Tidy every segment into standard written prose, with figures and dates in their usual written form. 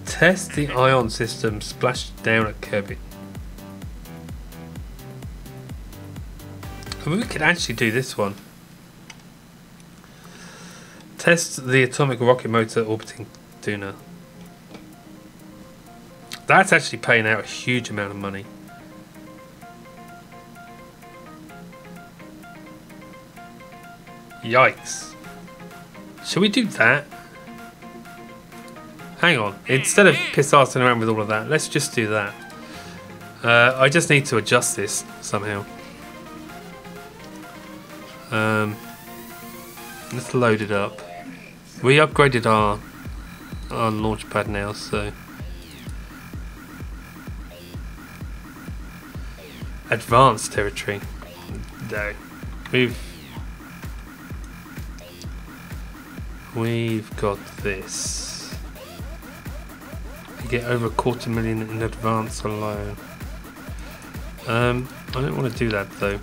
Test the ion system splashed down at Kirby. I mean, we could actually do this one. Test the atomic rocket motor orbiting Duna. That's actually paying out a huge amount of money. Yikes. Shall we do that? Hang on. Instead of piss-arsing around with all of that, let's just do that. I just need to adjust this somehow. Let's load it up. We upgraded our launch pad now, so... Advanced territory. No. We've got this. You get over 250,000 in advance alone. I don't want to do that though.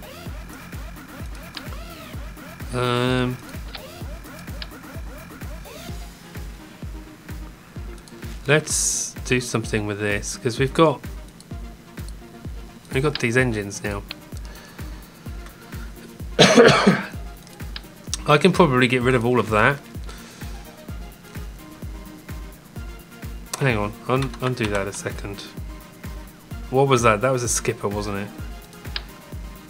Let's do something with this because we've got these engines now. I can probably get rid of all of that. Hang on, undo that a second. What was that? That was a skipper, wasn't it?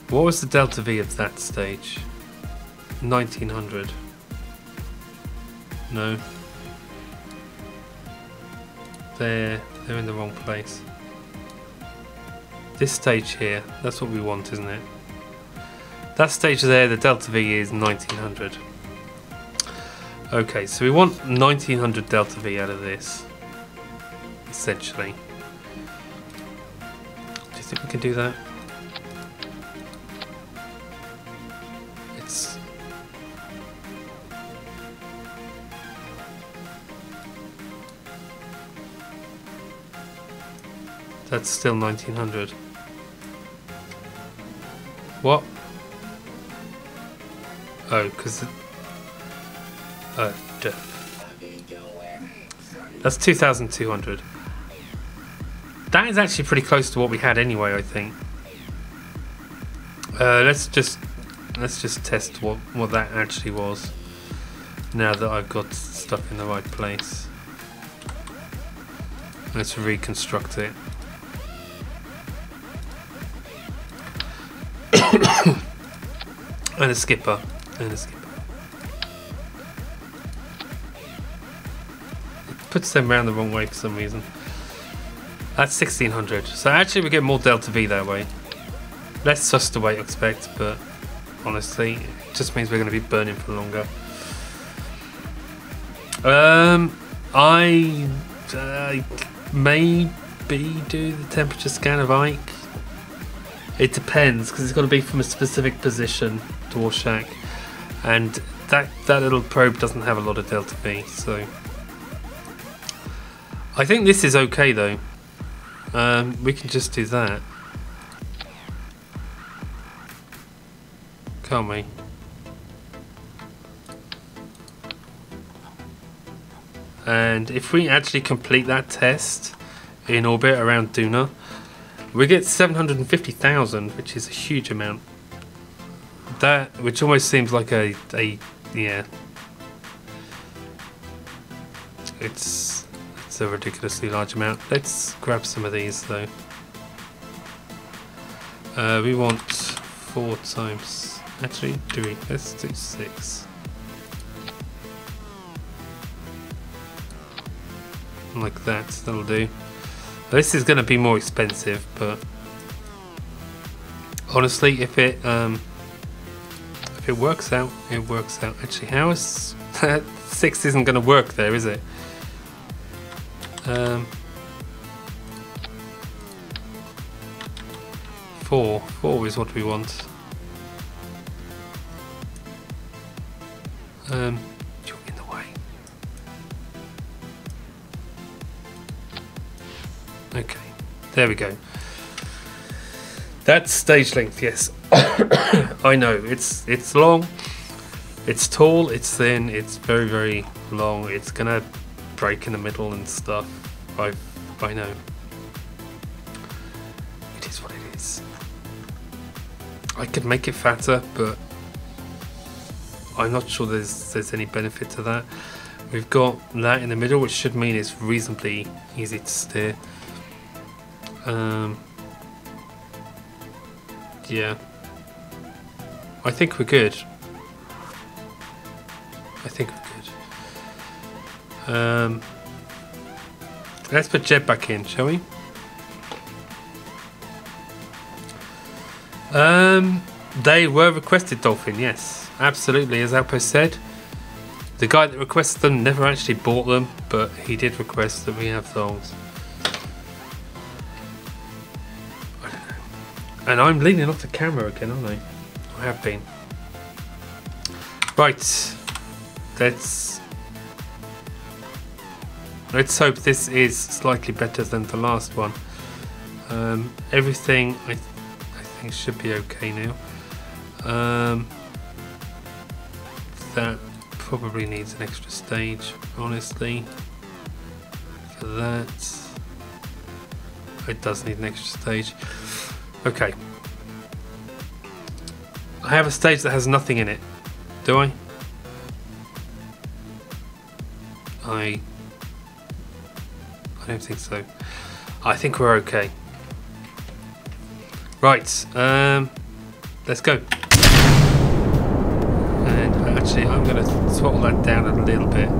What was the delta V of that stage? 1900. No. They're in the wrong place. This stage here, that's what we want, isn't it? That stage there, the delta V is 1900. Okay, so we want 1900 delta V out of this, essentially. Do you think we can do that? That's still 1900. What? Oh, because that's 2200. That is actually pretty close to what we had anyway, I think. Let's just test what that actually was. Now that I've got stuff in the right place. Let's reconstruct it. And a skipper. And a skipper. It puts them around the wrong way for some reason. That's 1600. So actually we get more delta V that way. Less sus to wait, expect, but honestly, it just means we're going to be burning for longer. I maybe do the temperature scan of Ike. It depends, because it's got to be from a specific position to Warshak, and that little probe doesn't have a lot of delta V, so I think this is okay though. We can just do that, can't we? And if we actually complete that test in orbit around Duna, we get 750,000, which is a huge amount. That, which almost seems like a yeah. It's a ridiculously large amount. Let's grab some of these though. We want 4 times. Actually, let's do 6. Like that. That'll do. This is going to be more expensive, but honestly, if it works out, it works out. Actually, how is 6 isn't going to work there, is it? 4 is what we want. You're in the way. Okay, there we go. That's stage length, yes. I know it's long, It's tall, it's thin, it's very, very long. It's gonna break in the middle and stuff. I know. It is what it is. I could make it fatter, but I'm not sure there's any benefit to that. We've got that in the middle, which should mean it's reasonably easy to steer. Yeah. I think we're good. Let's put Jed back in, shall we? They were requested, Dolphin, yes. Absolutely, as Alpo said. The guy that requested them never actually bought them, but he did request that we have those. I don't know. And I'm leaning off the camera again, aren't I? I have been. Right. Let's hope this is slightly better than the last one. Everything I think should be okay now. That probably needs an extra stage, honestly. For that, it does need an extra stage. Okay. I have a stage that has nothing in it. Do I? I don't think so. I think we're okay. Right, let's go. And actually, I'm going to throttle that down a little bit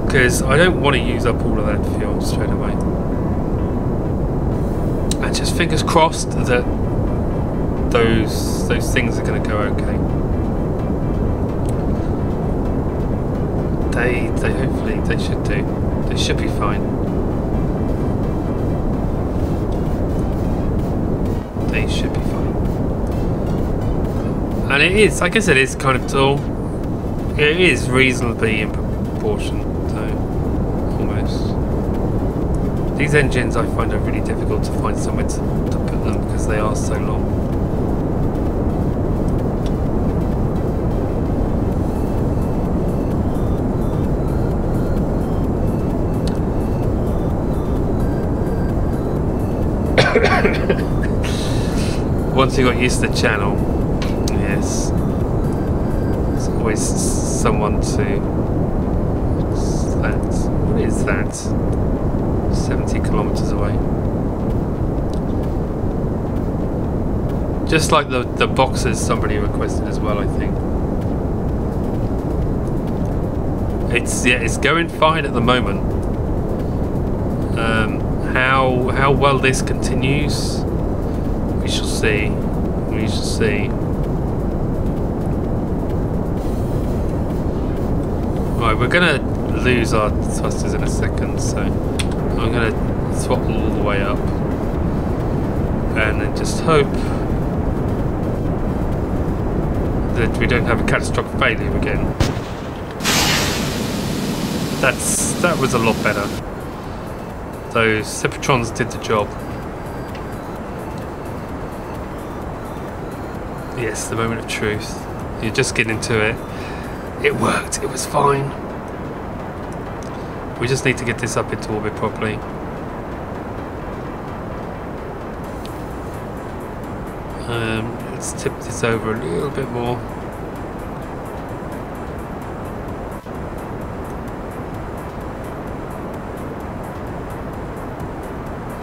because I don't want to use up all of that fuel straight away. And just fingers crossed that those things are going to go okay. They hopefully they should do. They should be fine. They should be fine. And it is, I guess it is kind of tall. It is reasonably in proportion, though. Almost. These engines I find are really difficult to find somewhere to put them because they are so long. Once you got used to the channel, yes, there's always someone to. What's that? What is that? 70 kilometers away. Just like the boxes somebody requested as well, I think. It's going fine at the moment. How well this continues, we shall see. We shall see. Right, we're gonna lose our thrusters in a second, so I'm gonna throttle all the way up, and then just hope that we don't have a catastrophic failure again. That was a lot better. Those Cybertrons did the job. Yes, the moment of truth. You're just getting into it. It worked. It was fine. We just need to get this up into orbit properly. Let's tip this over a little bit more.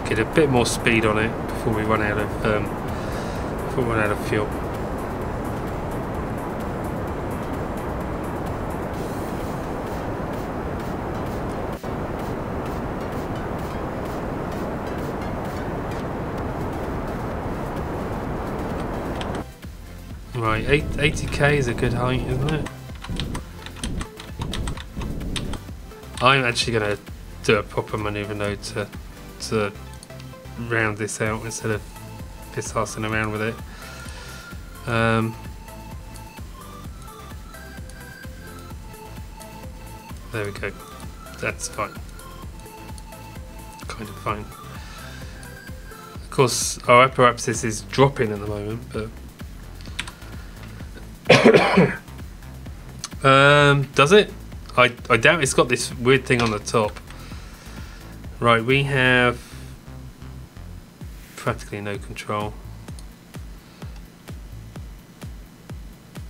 Get a bit more speed on it before we run out of fuel. Right, 80k is a good height, isn't it? I'm actually going to do a proper manoeuvre node to round this out instead of piss-assing around with it. There we go. That's fine. Kind of fine. Of course, our upper axis is dropping at the moment, but Does it? I doubt it's got this weird thing on the top. Right, we have practically no control.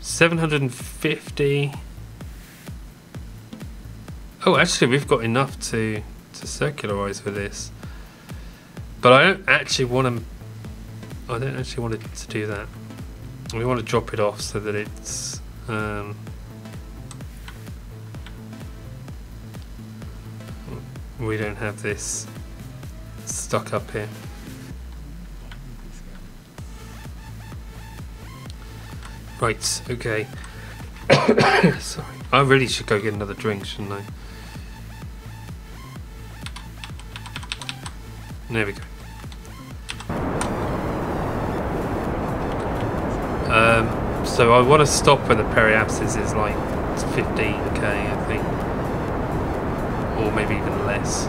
750. Oh, actually, we've got enough to circularize with this, but I don't actually want to. I don't actually want it to do that. We want to drop it off so that it's. We don't have this stuck up here. Right, okay. Sorry. I really should go get another drink, shouldn't I? There we go. So I want to stop when the periapsis is like 15k, I think. Or maybe even less.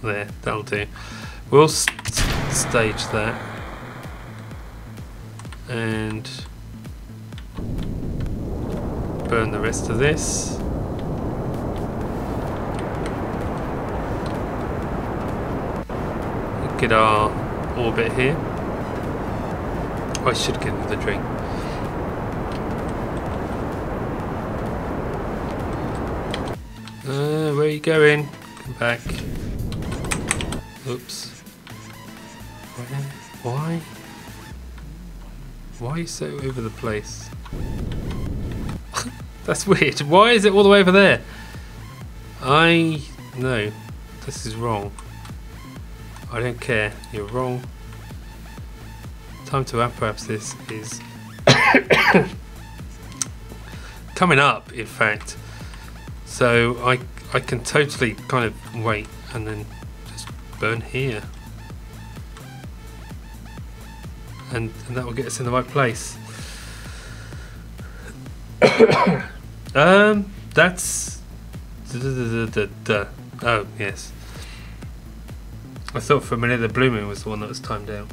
There, that'll do. We'll stage that. And burn the rest of this. Get our orbit here. I should get another drink. Where are you going? Come back. Oops. Why? Why are you so over the place? That's weird. Why is it all the way over there? No. This is wrong. I don't care. You're wrong. Time to apoapsis is coming up, in fact. So I can totally kind of wait and then just burn here. And that will get us in the right place. That's oh yes. I thought for a minute the blue moon was the one that was timed out.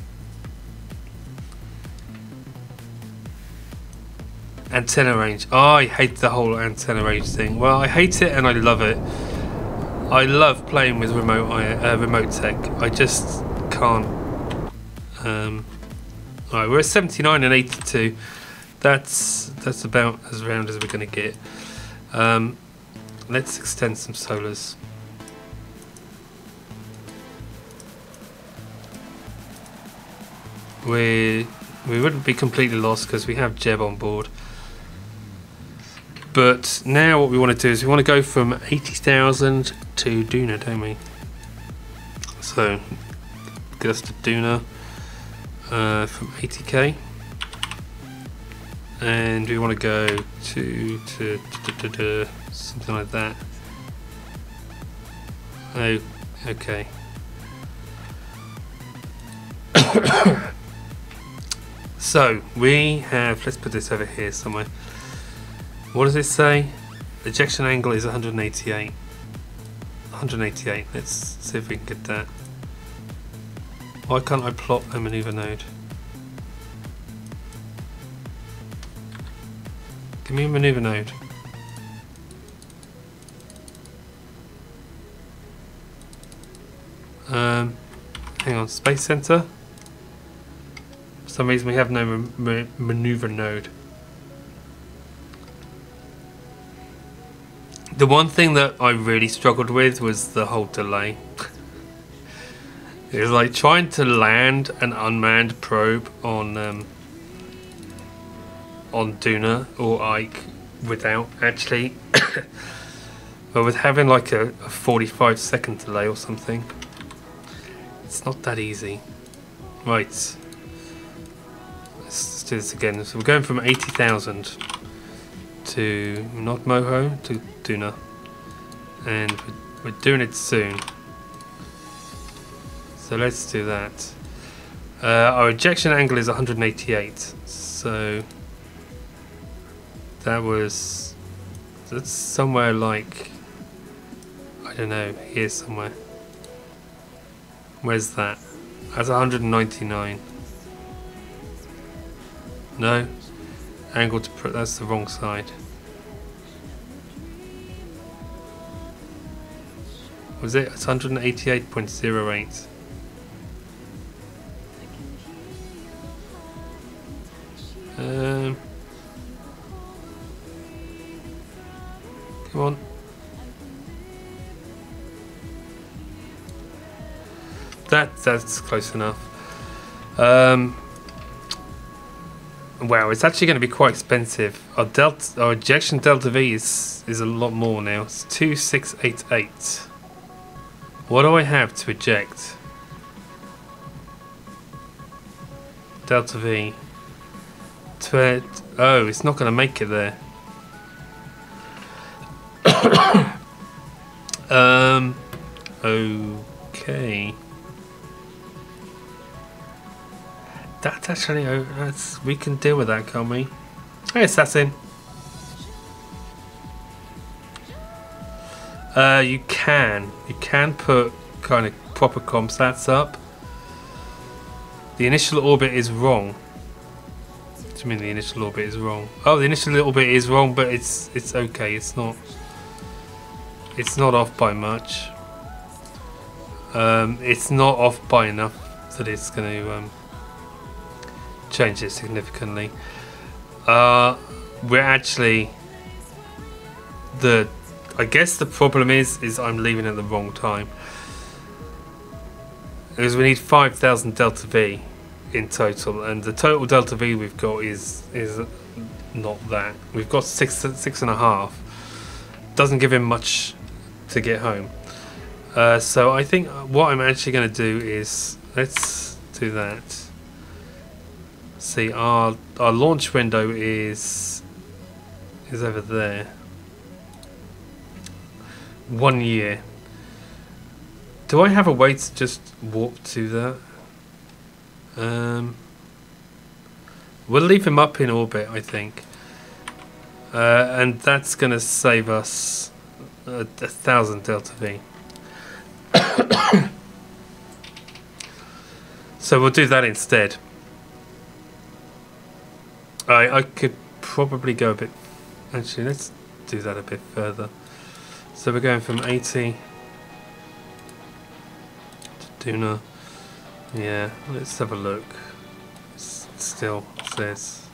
Antenna range. Oh, I hate the whole antenna range thing. Well, I hate it and I love it. I love playing with remote tech. I just can't. Alright, we're at 79 and 82. That's about as round as we're going to get. Let's extend some solars. We wouldn't be completely lost because we have Jeb on board. But now what we want to do is we want to go from 80,000 to Duna, don't we? So get us to Duna from 80k, and we want to go to something like that. Oh, okay. So we have, let's put this over here somewhere. What does it say? The ejection angle is 188. 188. Let's see if we can get that. Why can't I plot a maneuver node? Give me a maneuver node. Hang on, Space Center. For some reason we have no maneuver node. The one thing that I really struggled with was the whole delay. It was like trying to land an unmanned probe on Duna or Ike without actually, but with having like a 45-second delay or something. It's not that easy. Right. Let's do this again. So we're going from 80,000 to not Moho to Duna, and we're doing it soon. So let's do that. Our ejection angle is 188. So that's somewhere like, I don't know, here somewhere. Where's that? That's 199. No. Angle to put, that's the wrong side. Was it? It's 188.08. Come on. That's close enough. Wow, it's actually going to be quite expensive. Our ejection delta V is a lot more now. It's 2688. What do I have to eject? Delta V. Oh, it's not going to make it there. Okay. That's actually, we can deal with that, can't we? Hey, Assassin. You can put kind of proper comp stats up. The initial orbit is wrong. What do you mean the initial orbit is wrong? Oh, the initial orbit is wrong, but it's okay. It's not off by much. It's not off by enough that it's going to change it significantly. We're actually I guess the problem is I'm leaving at the wrong time, because we need 5,000 delta V in total, and the total delta V we've got is not that. We've got six and a half. Doesn't give him much to get home. So I think what I'm actually going to do is, let's do that. See, our launch window is over there. 1 year. Do I have a way to just warp to that? We'll leave him up in orbit, I think, and that's going to save us 1,000 delta V. So we'll do that instead. I could probably go a bit. Actually, let's do that a bit further. So we're going from 80 to Duna. Yeah, let's have a look. It still says.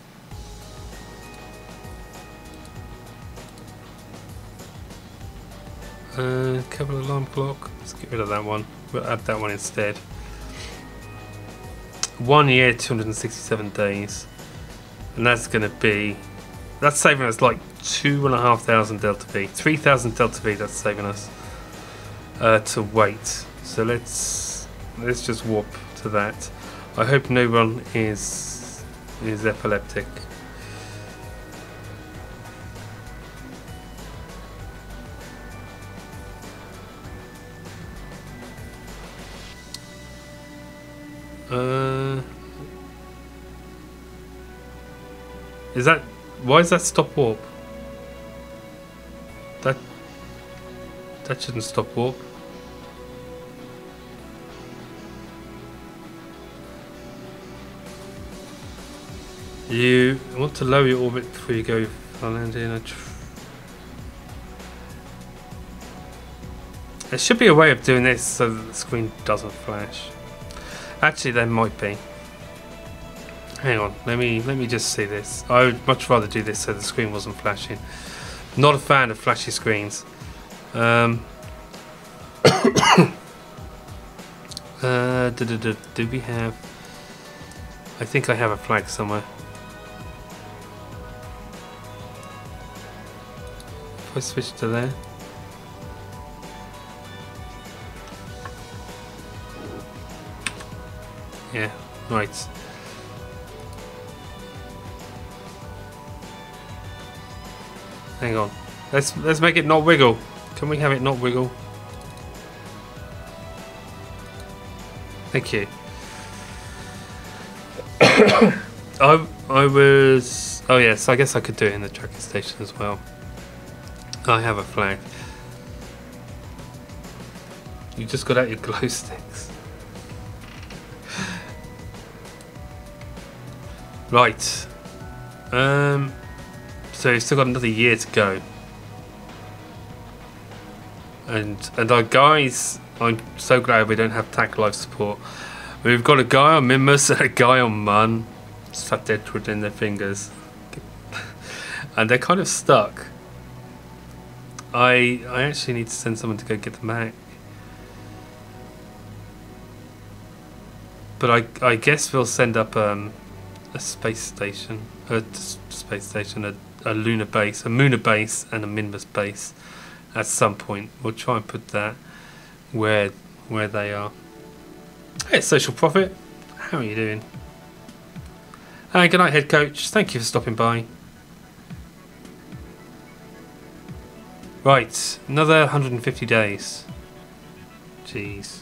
Couple alarm clock. Let's get rid of that one. We'll add that one instead. 1 year, 267 days. And that's going to be, that's saving us like 2,500 delta V, 3,000 delta V. That's saving us to wait. So let's just warp to that. I hope no one is epileptic. Is that, why is that stop warp? That shouldn't stop warp. You want to lower your orbit before you go land in. There should be a way of doing this so that the screen doesn't flash. Actually, there might be. Hang on, let me just see this. I would much rather do this so the screen wasn't flashing. Not a fan of flashy screens. Do we have? I think I have a flag somewhere. If I switch to there. Yeah, right. Hang on. Let's make it not wiggle. Can we have it not wiggle? Thank you. I was. Oh yes, I guess I could do it in the tracking station as well. I have a flag. You just got out your glow sticks. Right. So we've still got another year to go. And our guys, I'm so glad we don't have tack life support. We've got a guy on Mimus and a guy on Mun. Sat there twiddling their fingers. And they're kind of stuck. I actually need to send someone to go get them back. But I guess we'll send up a space station. A lunar base, a Mooner base and a Minmus base at some point. We'll try and put that where they are. Hey, Social Prophet, how are you doing? Hey, good night, Head Coach. Thank you for stopping by. Right, another 150 days. Jeez.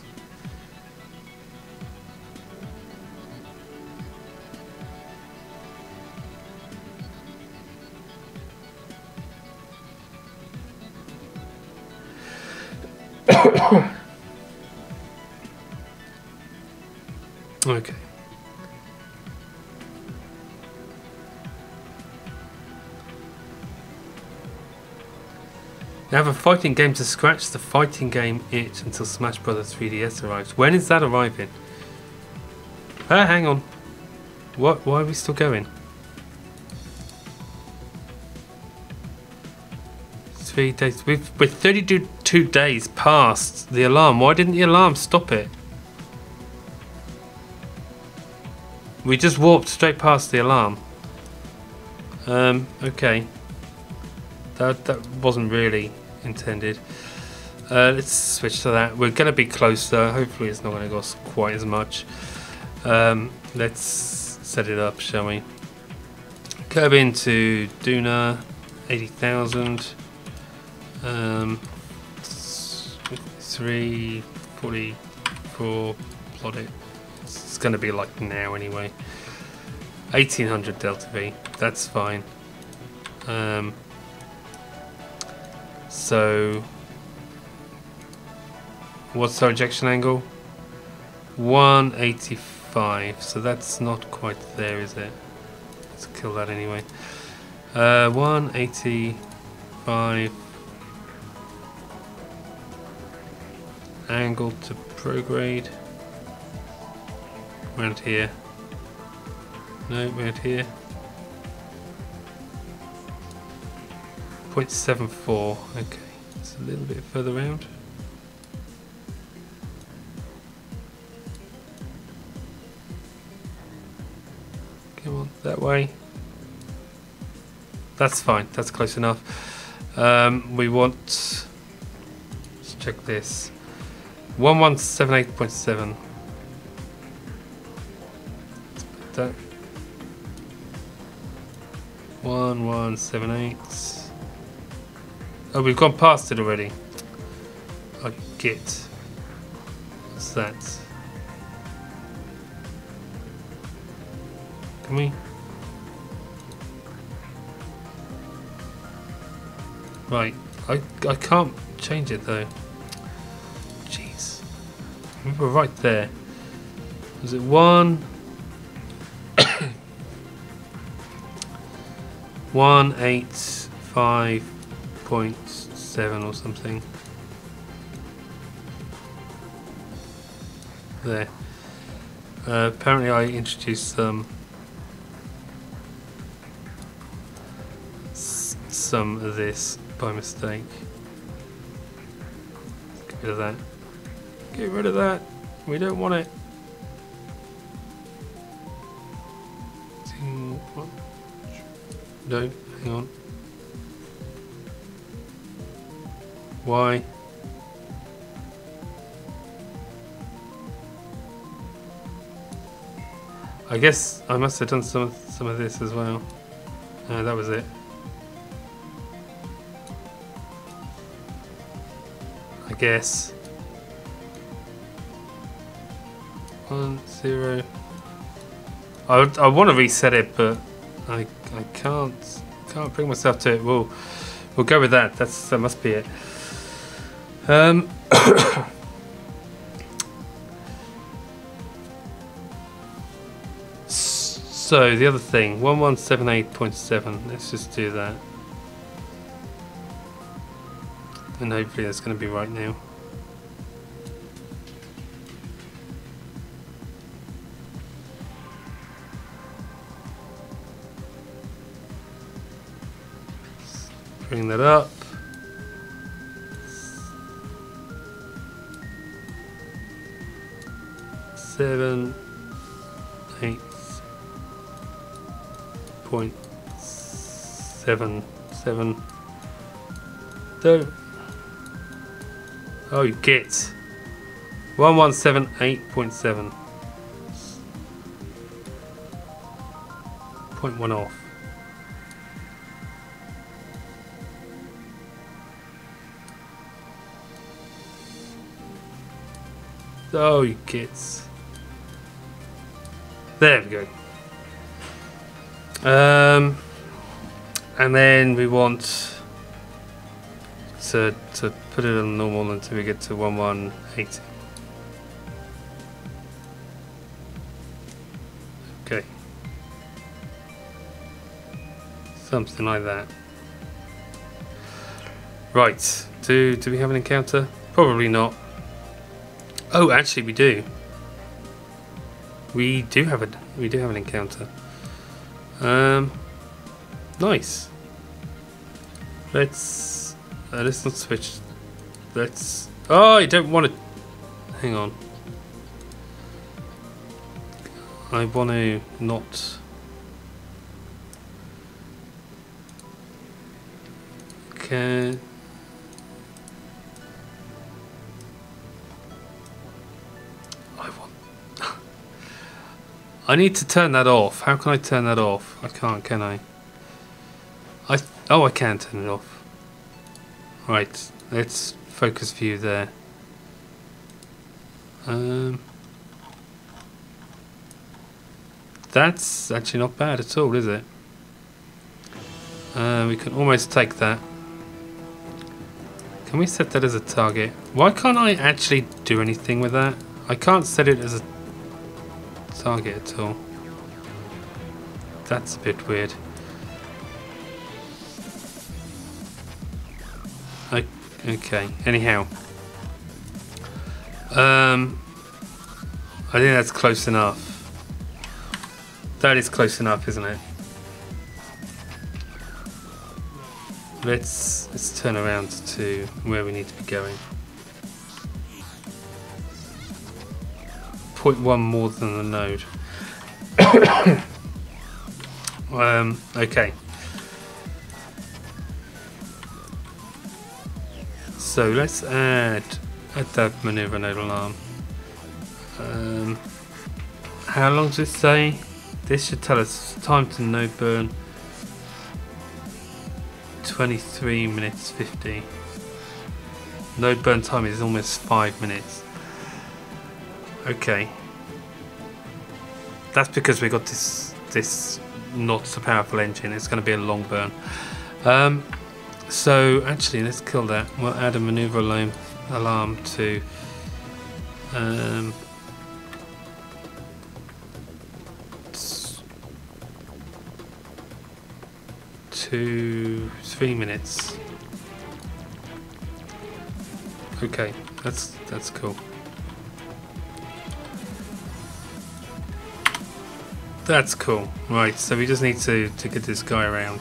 Okay. You have a fighting game to scratch the fighting game itch until Smash Bros. 3DS arrives. When is that arriving? Hang on. What? Why are we still going? 3 days. We're 32 days past the alarm. Why didn't the alarm stop it? We just warped straight past the alarm. Okay. That wasn't really intended. Let's switch to that. We're going to be closer. Hopefully it's not going to cost quite as much. Let's set it up, shall we? Curb into Duna, 80,000. 344. Plot it. It's going to be like now anyway. 1800 Delta V. That's fine. So what's our ejection angle? 185. So that's not quite there, is it? Let's kill that anyway. 185. Angle to prograde. Around here. No, around here. 0.74. Okay, it's a little bit further round. Come on, that way. That's fine. That's close enough. We want. Let's check this. 1178.7. Let's put that. 1178. Oh, we've gone past it already. I get. What's that? Can we? Right. I can't change it though. Jeez. We were right there. Was it 185.7 or something? There. Apparently I introduced some of this by mistake. Get rid of that. Get rid of that. We don't want it. No, hang on. Why? I guess I must have done some of this as well. That was it. I guess. 1 0. I want to reset it, but I can't bring myself to it. We'll go with that. That must be it. So the other thing, 1178.7. Let's just do that, and hopefully that's going to be right now. Bring that up. Seven, 8.77. Don't. Oh, you get 1178.7. 0.1 off. Oh, you kids. There we go. And then we want to put it on normal until we get to 1180. Okay. Something like that. Right. Do we have an encounter? Probably not. Oh, actually, we do. We do have an encounter. Nice. Let's not switch. Let's. Oh, I don't want to. Hang on. I want to not. Okay. I need to turn that off. How can I turn that off? I can't, can I? Oh, I can turn it off. Right, let's focus view there. That's actually not bad at all, is it? We can almost take that. Can we set that as a target? Why can't I actually do anything with that? I can't set it as a target at all. That's a bit weird. Okay, anyhow. I think that's close enough. That is close enough, isn't it? Let's turn around to where we need to be going. 0.1 more than the node. Okay. So let's add that maneuver node alarm. How long does it say? This should tell us time to node burn. 23 minutes 50. Node burn time is almost 5 minutes. Okay. That's because we got this not so powerful engine. It's going to be a long burn. So actually, let's kill that. We'll add a maneuver alarm to 3 minutes. Okay, that's cool. That's cool. Right, so we just need to get this guy around.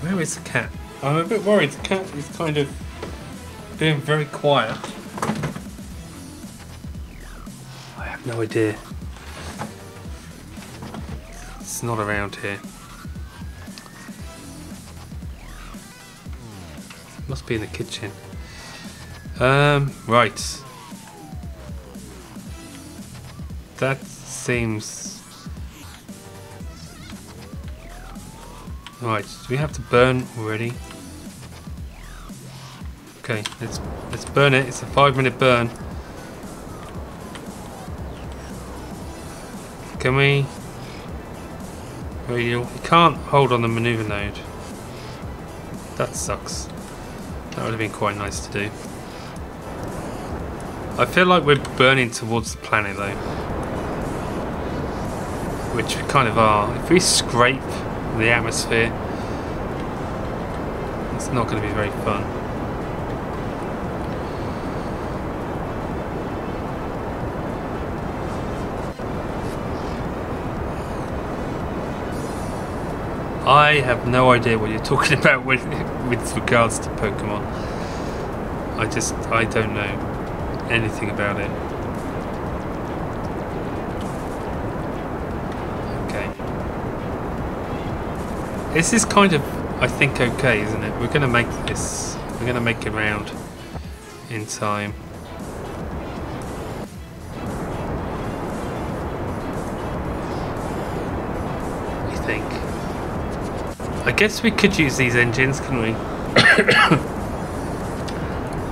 Where is the cat? I'm a bit worried. The cat is kind of being very quiet. I have no idea. It's not around here. It must be in the kitchen. Right. That seems... Right, do we have to burn already? Okay, let's burn it. It's a 5-minute burn. Can we... You can't hold on the maneuver node. That sucks. That would have been quite nice to do. I feel like we're burning towards the planet though. Which we kind of are. If we scrape the atmosphere, it's not going to be very fun. I have no idea what you're talking about with regards to Pokemon. I don't know anything about it. Okay. This is kind of, I think, okay, isn't it? We're gonna make this. We're gonna make it round in time. I think. I guess we could use these engines, couldn't we?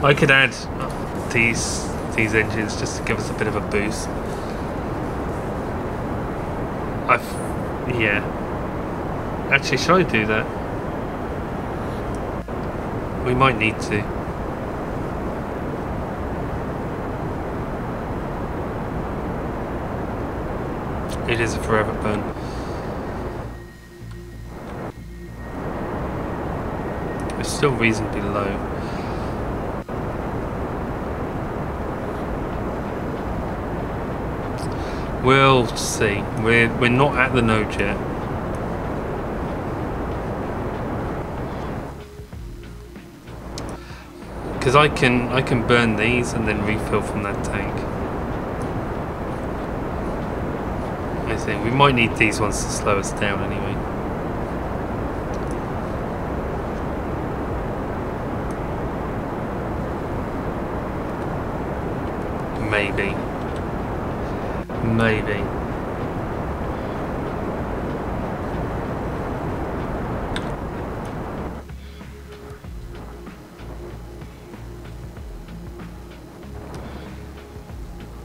I could add these engines just to give us a bit of a boost. Yeah. Actually, shall I do that? We might need to. It is a forever burn. It's still reasonably low. We'll see. We're not at the node yet. Because I can burn these and then refill from that tank. I think we might need these ones to slow us down anyway. Maybe. Maybe.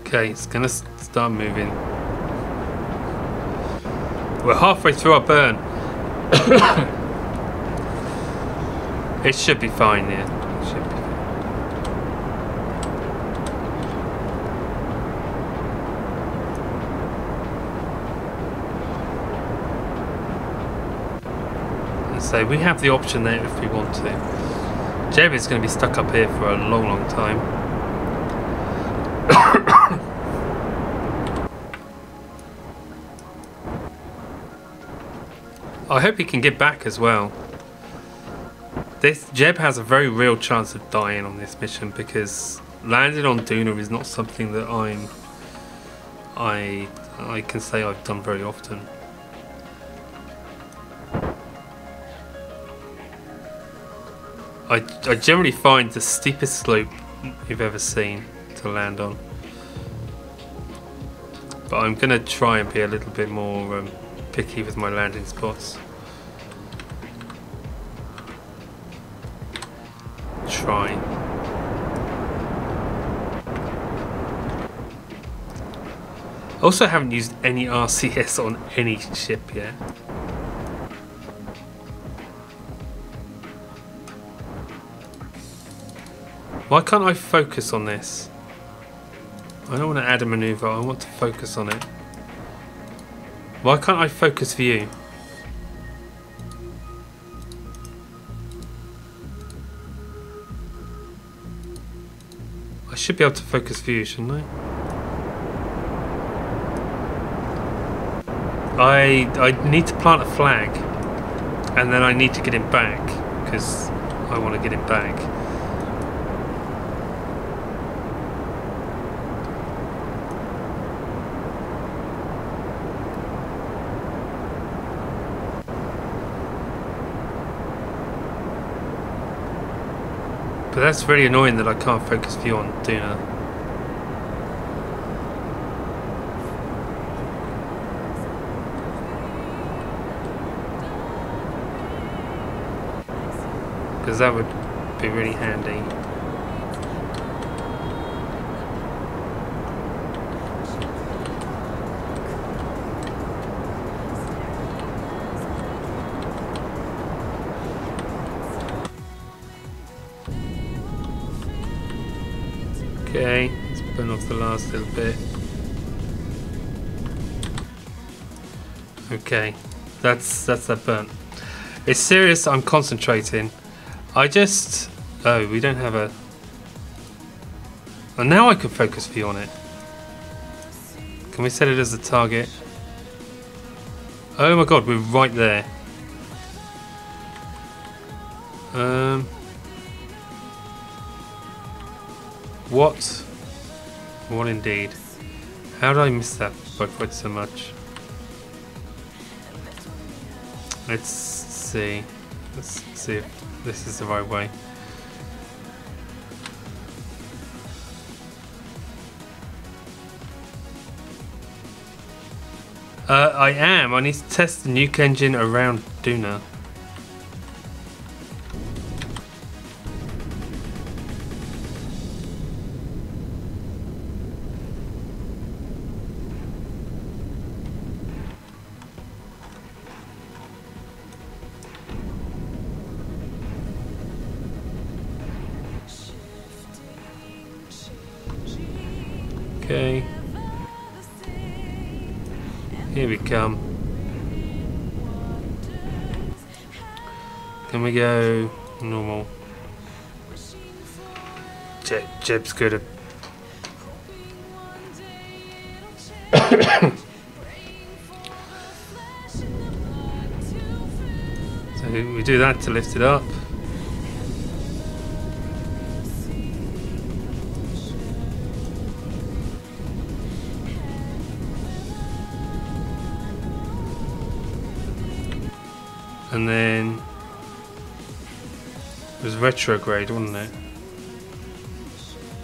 Okay, it's gonna start moving. We're halfway through our burn. It should be fine, yeah. It should be fine. And so we have the option there if we want to. Jeb is going to be stuck up here for a long, long time. I hope he can get back as well. Jeb has a very real chance of dying on this mission because landing on Duna is not something that I can say I've done very often. I generally find the steepest slope you've ever seen to land on. But I'm going to try and be a little bit more picky with my landing spots. Try. Also haven't used any RCS on any ship yet. Why can't I focus on this? I don't want to add a maneuver, I want to focus on it. Why can't I focus view? I should be able to focus view, shouldn't I need to plant a flag and then I need to get him back because I want to get him back. But that's really annoying that I can't focus view on Duna. Because that would be really handy. Okay, let's burn off the last little bit. Okay, that's that burnt. It's serious, I'm concentrating. Oh, we don't have a... Oh, now I can focus view on it. Can we set it as a target? Oh my god, we're right there. What? What indeed? How did I miss that by quite so much? Let's see. Let's see if this is the right way. I am. I need to test the nuke engine around Duna. Okay. Here we come. Can we go normal? Jeb's good at... So we do that to lift it up. And then it was retrograde, wasn't it?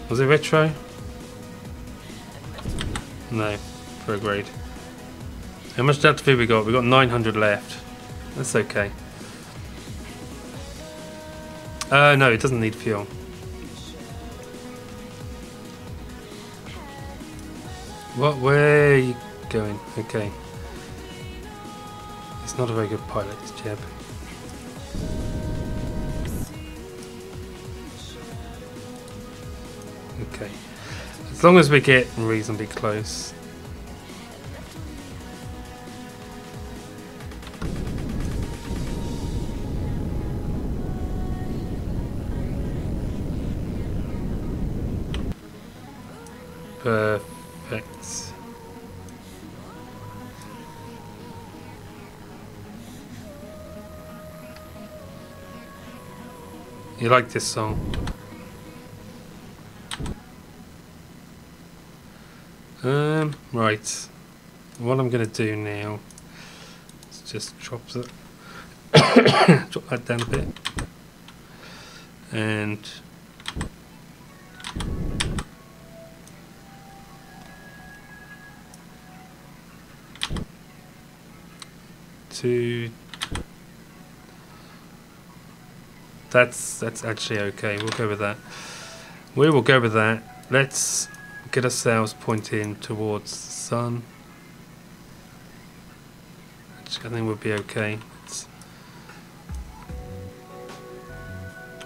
Was it retro? No, prograde. How much delta V we got? We got 900 left. That's okay. No, it doesn't need fuel. What? Where are you going? Okay. He's not a very good pilot, is Jeb. Okay. As long as we get reasonably close. Perfect. You like this song? Right. What I'm gonna do now is just drop that drop that down a bit. And that's actually okay. We'll go with that. We will go with that. Let's get ourselves pointing towards the sun, which I think would be okay.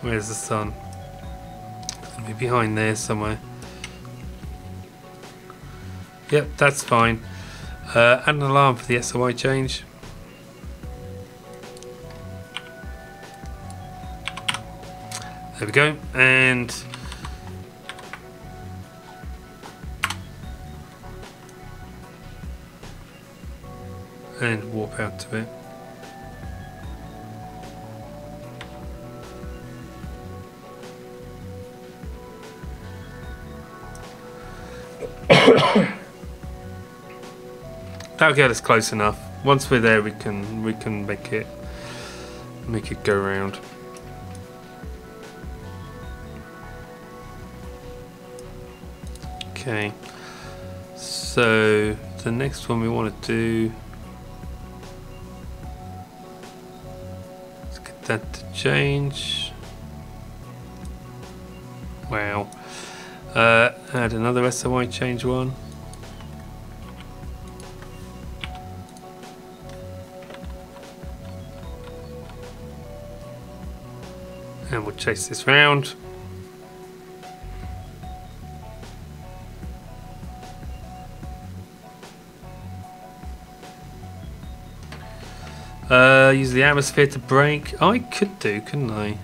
Where's the sun? It'll be behind there somewhere. Yep, that's fine. Add an alarm for the SOI change. There we go, and warp out to it. That'll get us close enough. Once we're there, we can make it go round. Okay, so the next one we want to do, let's get that to change. Wow. Add another SOI change one. And we'll chase this round. Use the atmosphere to brake. I could do, couldn't I?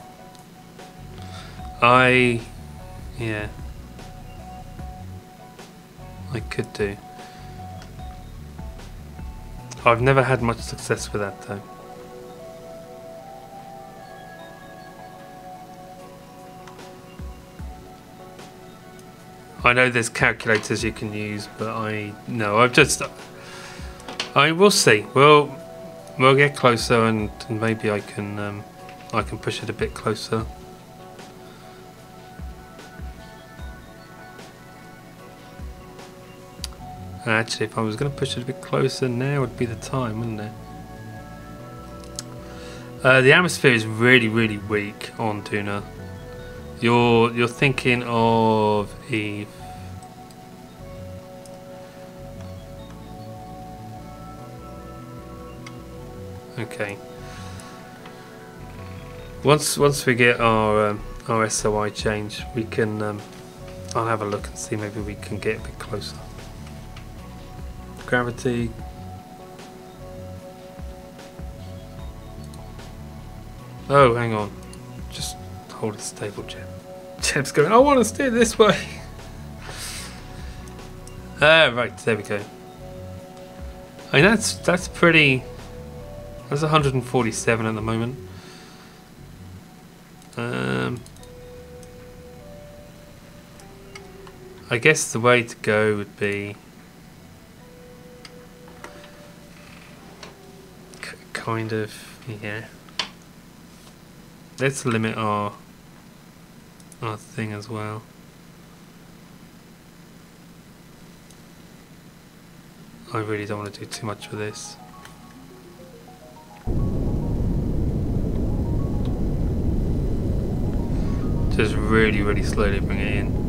Yeah. I could do. I've never had much success with that though. I know there's calculators you can use, but we'll see. We'll get closer, and maybe I can push it a bit closer. Actually, if I was going to push it a bit closer, now would be the time, wouldn't it? The atmosphere is really, really weak on Duna. You're thinking of Eve. Okay. Once we get our SOI change, we can. I'll have a look and see, maybe we can get a bit closer. Gravity. Oh, hang on. Just hold it stable, Jeb. Jeb's going, I want to steer this way. Right, there we go. I mean, that's pretty. That's 147 at the moment. I guess the way to go would be kind of, yeah. Let's limit our thing as well. I really don't want to do too much with this. Just really, really slowly bring it in.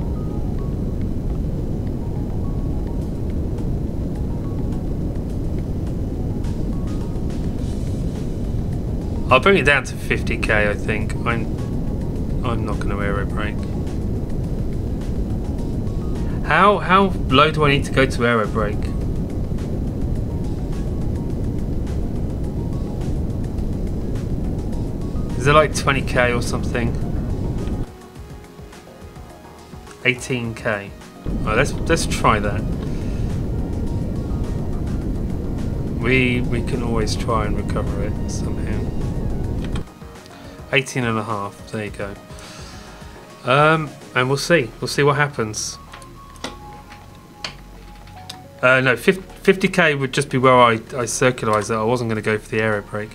I'll bring it down to 50k, I think. I'm not going to aero brake. How low do I need to go to aero brake? Is it like 20k or something? 18k. Oh, let's try that. We can always try and recover it somehow. 18.5. There you go. And we'll see what happens. No, 50k would just be where I circularize it. I wasn't going to go for the aero brake.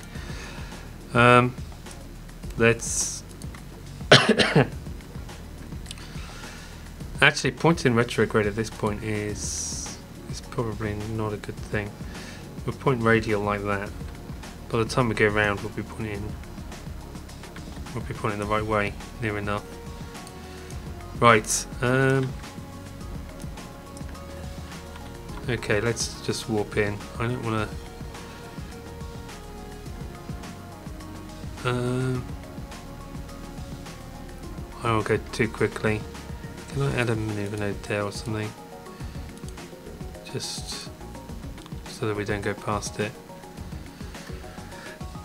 Let's actually, pointing retrograde at this point is probably not a good thing. We'll point radial like that. By the time we go around, we'll be pointing the right way, near enough. Right. Okay, let's just warp in. I don't want to. I won't go too quickly. Can I add a maneuver node there or something? Just so that we don't go past it.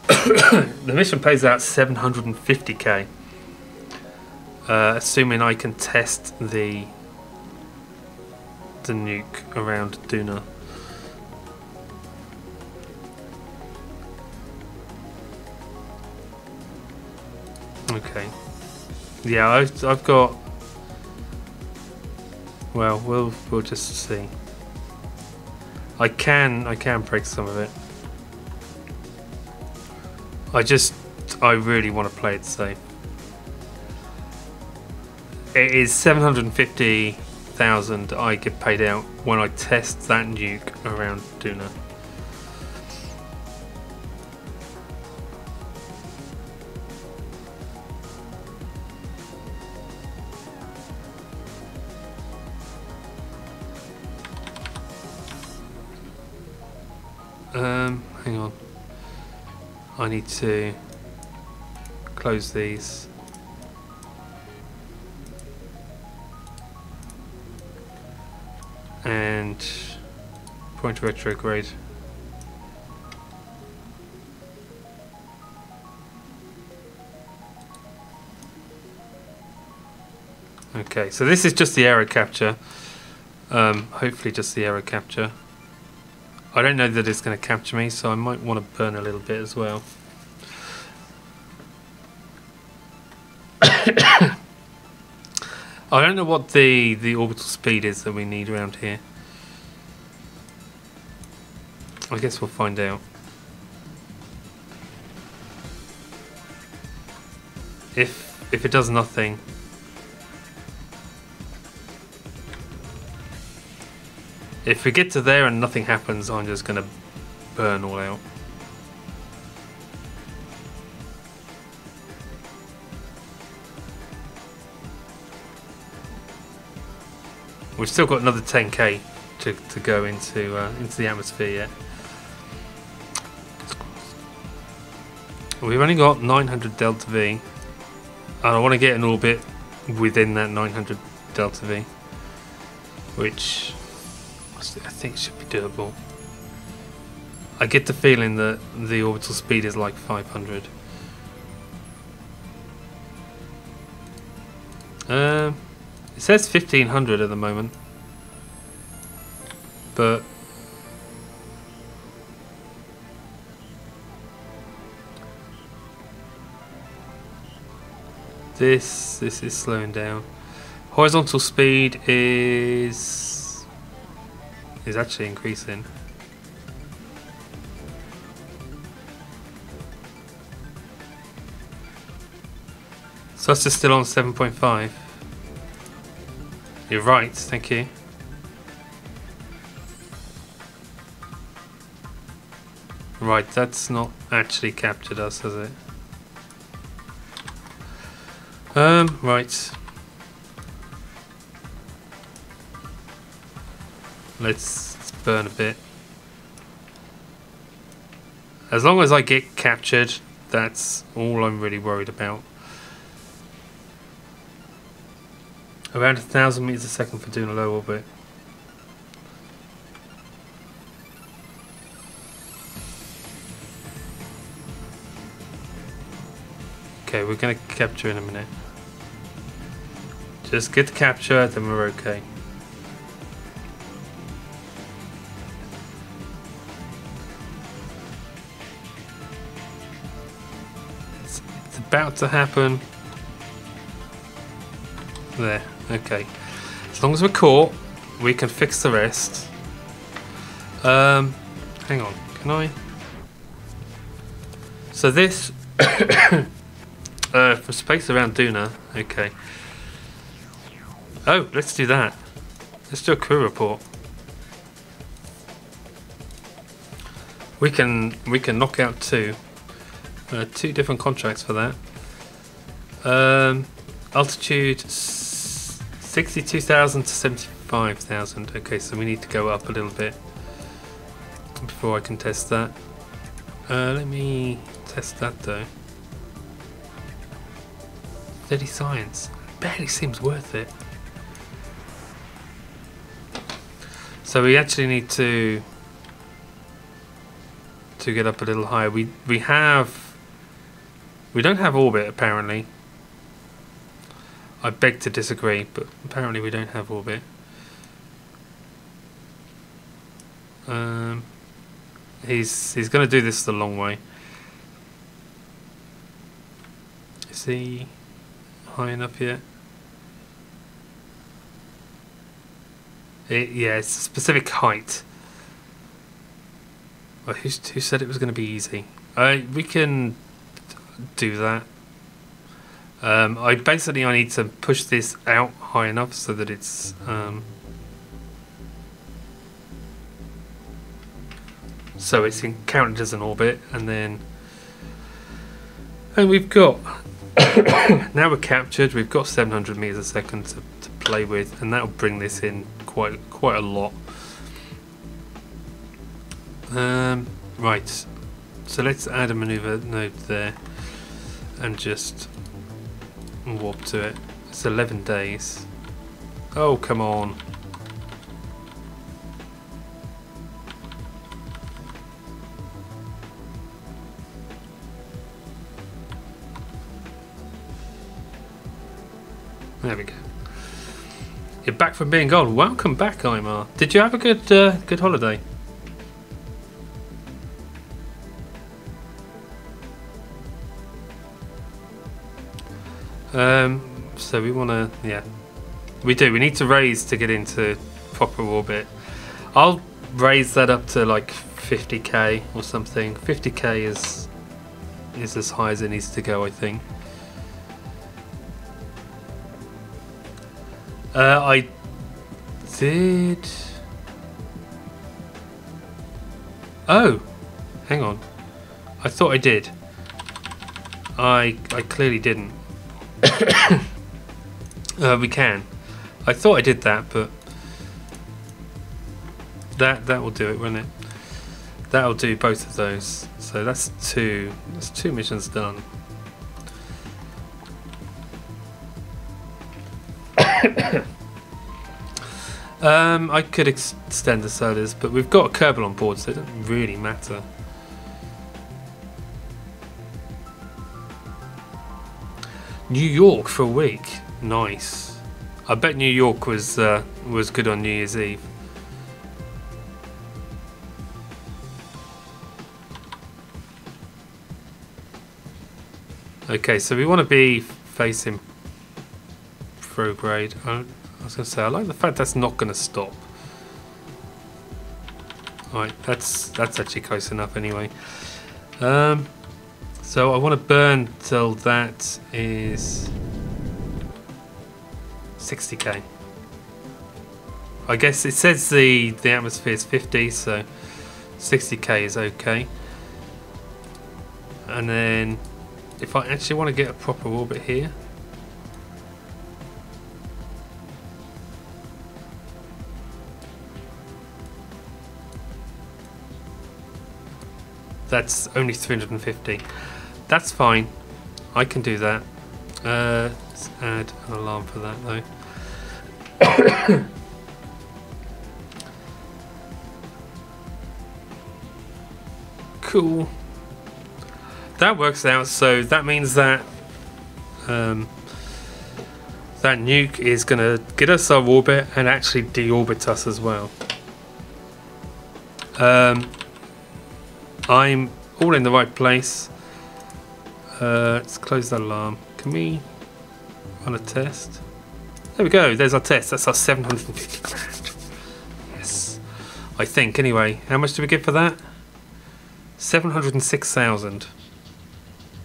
The mission pays out 750k, assuming I can test the nuke around Duna. Okay. Yeah, I've got. Well, we'll just see. I can break some of it. I really want to play it safe. It is 750,000 I get paid out when I test that nuke around Duna. Hang on. I need to close these. And point retrograde. Okay, so this is just the error capture. Hopefully just the error capture. I don't know that it's going to capture me, so I might want to burn a little bit as well. I don't know what the orbital speed is that we need around here. I guess we'll find out. If it does nothing, if we get to there and nothing happens, I'm just gonna burn all out. We've still got another 10k to go into the atmosphere yet. We've only got 900 delta V, and I want to get an orbit within that 900 delta V, which I think should be doable. I get the feeling that the orbital speed is like 500. It says 1500 at the moment, but this is slowing down. Horizontal speed is actually increasing. So that's just still on 7.5. You're right, thank you. Right, that's not actually captured us, has it? Right. Let's burn a bit. As long as I get captured, that's all I'm really worried about. Around 1,000 meters a second for doing a low orbit. Okay, we're gonna capture in a minute. Just get the capture, then we're okay. It's about to happen. There, okay. As long as we're caught, we can fix the rest. Hang on, can I? So this for space around Duna, okay. Oh, let's do that. Let's do a crew report. We can knock out two different contracts for that. Altitude 62,000 to 75,000. Okay, so we need to go up a little bit before I can test that. Let me test that though. 30 science. Barely seems worth it. So we actually need to get up a little higher. We don't have orbit apparently. I beg to disagree, but apparently we don't have orbit. He's going to do this the long way. Is he high enough yet? Yeah, it's a specific height. Well, who said it was going to be easy? We can do that. I need to push this out high enough so that it's counted as an orbit, and we've got now we're captured. We've got 700 meters a second to play with, and that'll bring this in quite a lot. Right, so let's add a maneuver node there and just warp to it. It's 11 days. Oh, come on. There we go. You're back from being gone. Welcome back, Aymar. Did you have a good good holiday? So we want to, yeah, we do. We need to raise to get into proper orbit. I'll raise that up to like 50k or something. 50k is as high as it needs to go, I think. I did. Oh, hang on. I thought I did. I clearly didn't. We can. I thought I did that, but that will do it, won't it? That'll do both of those. So that's two. That's 2 missions done. I could extend the solars, but we've got a Kerbal on board, so it doesn't really matter. New York for a week, nice. I bet New York was good on New Year's Eve. Okay, so we want to be facing prograde. I was going to say, I like the fact that's not going to stop. Alright, that's actually close enough anyway. So I want to burn till that is 60k. I guess it says the atmosphere is 50, so 60k is okay. And then if I actually want to get a proper orbit here, that's only 350. That's fine. I can do that. Let's add an alarm for that though. Cool. That works out. So that means that that nuke is going to get us our orbit and actually deorbit us as well. I'm all in the right place. Let's close that alarm. Can we run a test? There we go. There's our test. That's our 750 grand. Yes. I think, anyway. How much do we get for that? 706,000.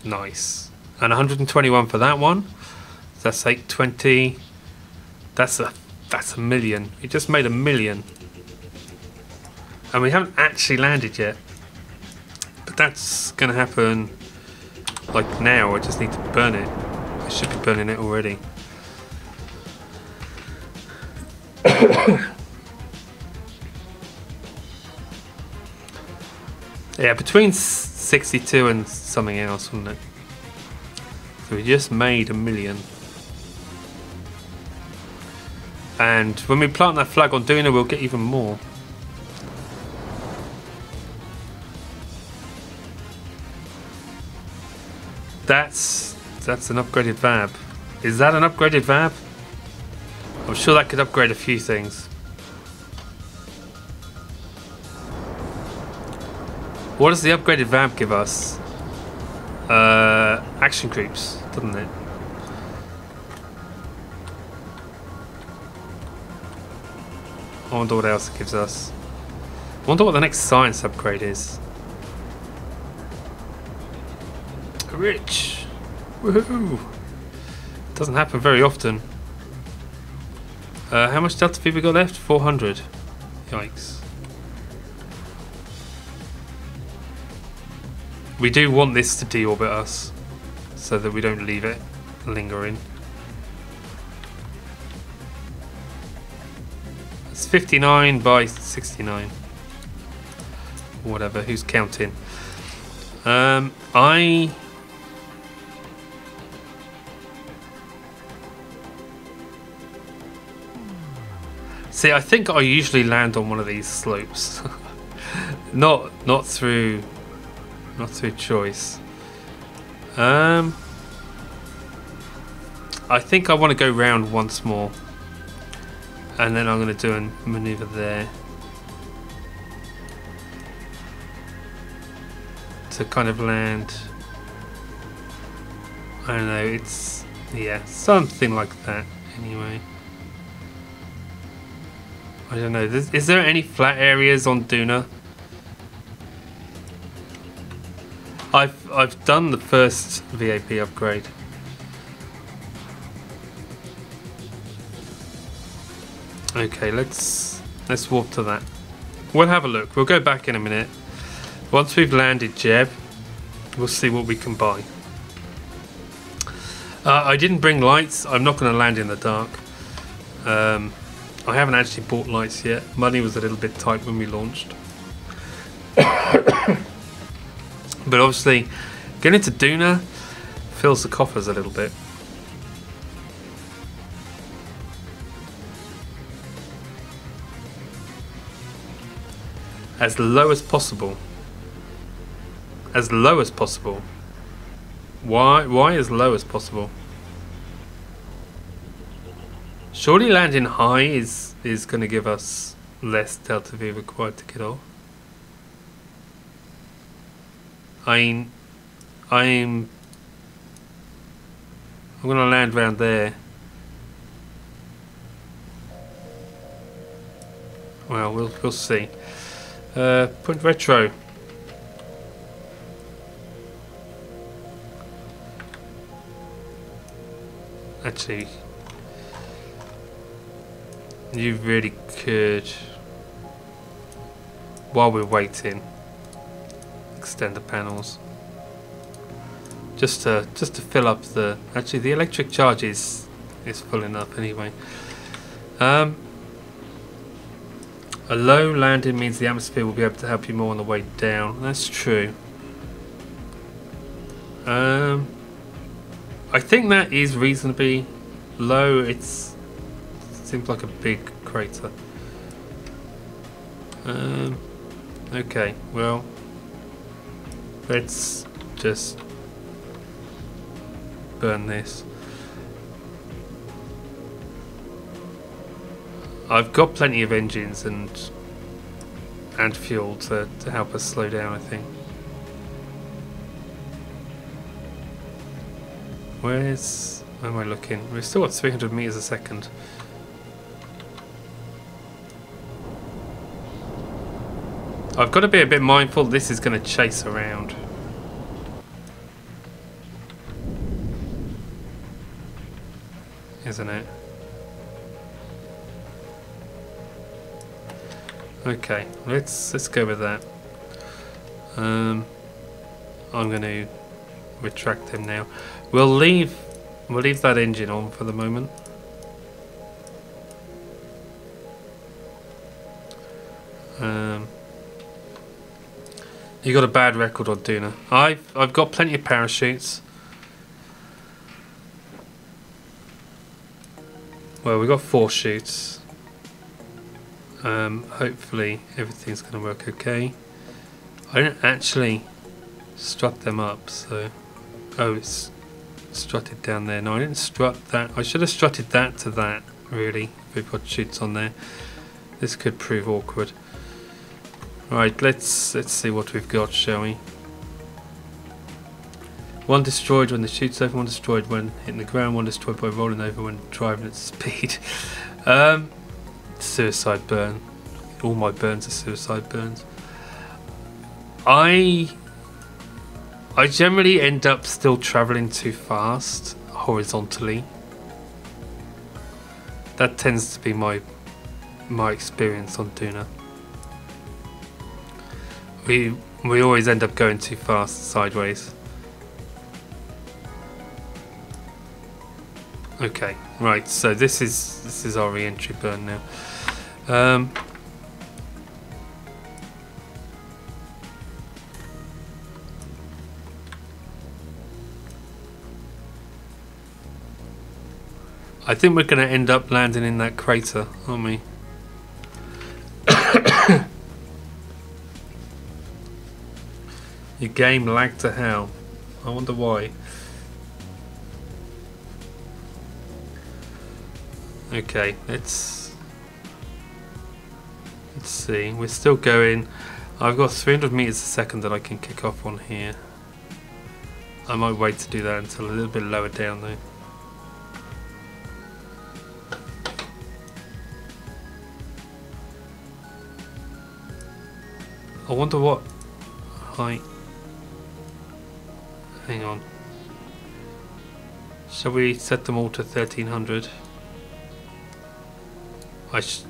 Nice. And 121 for that one. That's 820. That's a million. We just made $1 million. And we haven't actually landed yet. But that's going to happen like now. I just need to burn it. I should be burning it already. Yeah, between 62 and something else, wasn't it? So we just made $1 million. And when we plant that flag on Duna, we'll get even more. That's an upgraded VAB. Is that an upgraded VAB? I'm sure that could upgrade a few things. What does the upgraded VAB give us? Action creeps, doesn't it? I wonder what else it gives us. I wonder what the next science upgrade is. Rich! Woohoo! Doesn't happen very often. How much Delta V we got left? 400. Yikes. We do want this to deorbit us so that we don't leave it lingering. It's 59 by 69. Whatever, who's counting? See, I think I usually land on one of these slopes. not through choice. I think I want to go round once more. And then I'm going to do a maneuver there to kind of land. I don't know, it's, yeah, something like that anyway. I don't know, is there any flat areas on Duna? I've done the first VAP upgrade. Okay, let's warp to that. We'll have a look. We'll go back in a minute. Once we've landed Jeb, we'll see what we can buy. I didn't bring lights. I'm not going to land in the dark. I haven't actually bought lights yet. Money was a little bit tight when we launched. But obviously, getting into Duna fills the coffers a little bit. As low as possible. As low as possible. Why as low as possible? Surely landing high is going to give us less delta V required to get off. I'm going to land around there. Well, we'll see. Point retro. Actually, you really could, while we're waiting, extend the panels just to fill up the. Actually, the electric charge is full enough anyway. A low landing means the atmosphere will be able to help you more on the way down. That's true. I think that is reasonably low. It seems like a big crater. Okay, well, let's just burn this. I've got plenty of engines and fuel to help us slow down, I think. Where am I looking? We've still got 300 meters a second. I've got to be a bit mindful this is going to chase around. Isn't it? Okay, let's go with that. I'm going to retract him now. We'll leave that engine on for the moment. You got a bad record on Duna. I've got plenty of parachutes. Well, we got 4 chutes. Hopefully everything's going to work okay. I didn't actually strut them up, so it's strutted down there. No, I didn't strut that. I should have strutted that to that, really. We've got chutes on there. This could prove awkward. Right, let's see what we've got, shall we? 1 destroyed when the chute's open, 1 destroyed when hitting the ground, 1 destroyed by rolling over when driving at speed. Suicide burn. All my burns are suicide burns. I generally end up still travelling too fast horizontally. That tends to be my experience on Duna. We always end up going too fast sideways. Okay, right. So this is our re-entry burn now. I think we're going to end up landing in that crater, aren't we? Your game lagged to hell. I wonder why. Okay, let's Let's see, we're still going. I've got 300 meters a second that I can kick off on here. I might wait to do that until a little bit lower down though. I wonder what height. Hang on. Shall we set them all to 1300? I just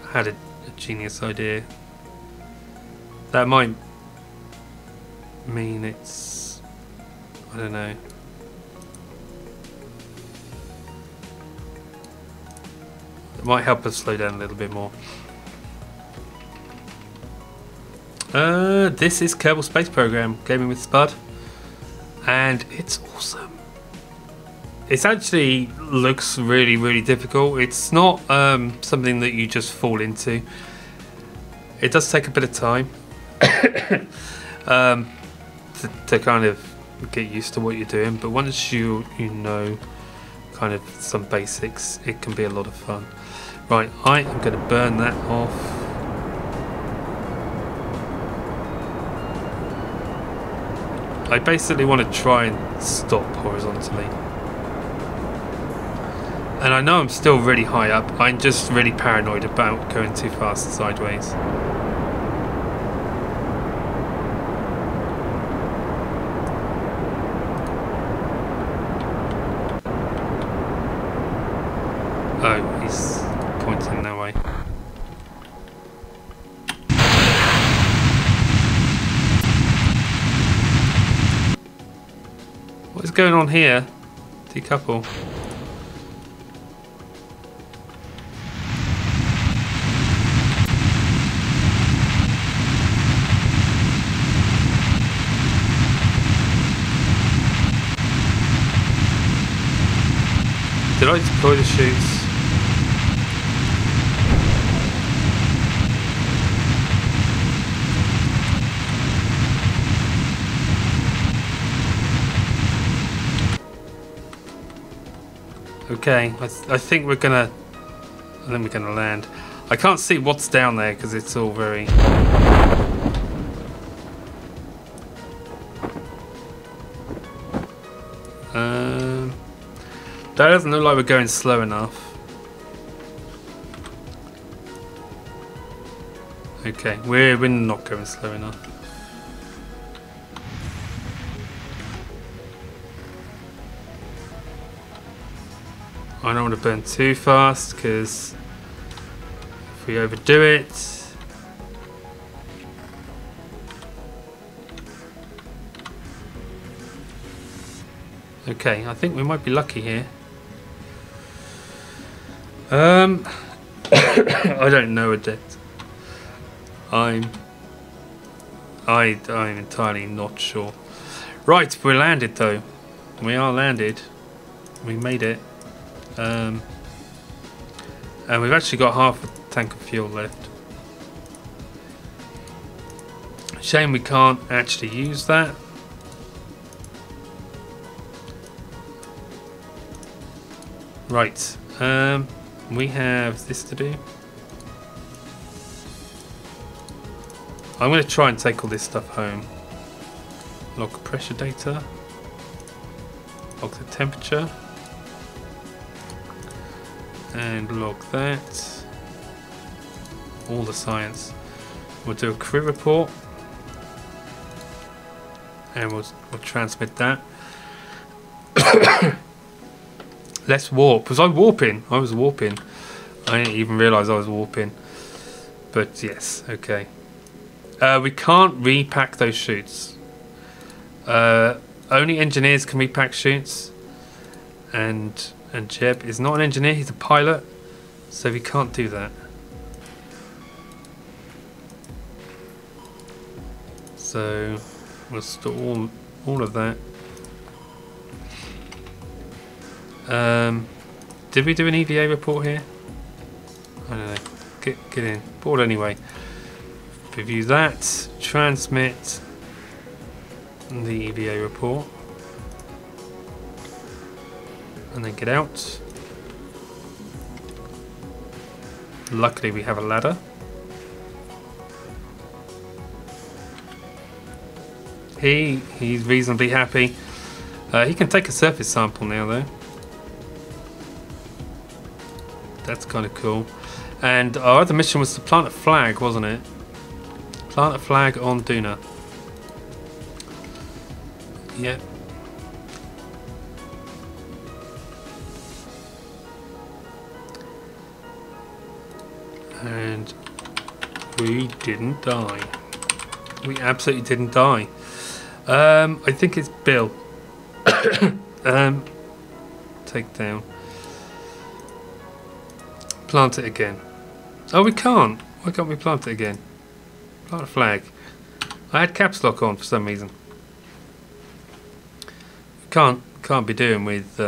had a genius idea. That might mean it's, I don't know. It might help us slow down a little bit more. This is Kerbal Space Program, Gaming with Spud, and it's awesome. It actually looks really, really difficult. It's not something that you just fall into. It does take a bit of time to kind of get used to what you're doing, but once you know kind of some basics, it can be a lot of fun. Right, I am going to burn that off. I basically want to try and stop horizontally. And I know I'm still really high up. I'm just really paranoid about going too fast sideways. Oh, he's pointing that way. What is going on here? Decouple. Did I deploy the chutes? Okay, I think we're gonna. I think we're gonna land. I can't see what's down there because it's all very. That doesn't look like we're going slow enough. Okay, we're not going slow enough. I don't want to burn too fast because if we overdo it, okay, I think we might be lucky here. I don't know a depth. I'm entirely not sure. Right, we're landed though. We are landed. We made it. And we've actually got half a tank of fuel left. Shame we can't actually use that. Right, we have this to do. I'm going to try and take all this stuff home. Log pressure data. Log the temperature. And log that. All the science. We'll do a crew report. And we'll transmit that. Let's warp. Was I warping? I was warping. I didn't even realise I was warping. But yes, okay. We can't repack those chutes. Only engineers can repack chutes. And Jeb is not an engineer, he's a pilot. So we can't do that. So we'll store all of that. Did we do an EVA report here? I don't know. Get in. Board anyway. Review that. Transmit the EVA report. And then get out. luckily we have a ladder. He's reasonably happy. He can take a surface sample now though. That's kind of cool. And our other mission was to plant a flag, wasn't it? Plant a flag on Duna. Yep. And we didn't die. We absolutely didn't die. I think it's Bill. Take down. Plant it again. Oh, we can't. Why can't we plant it again? Plant a flag. I had caps lock on for some reason. Can't be doing with.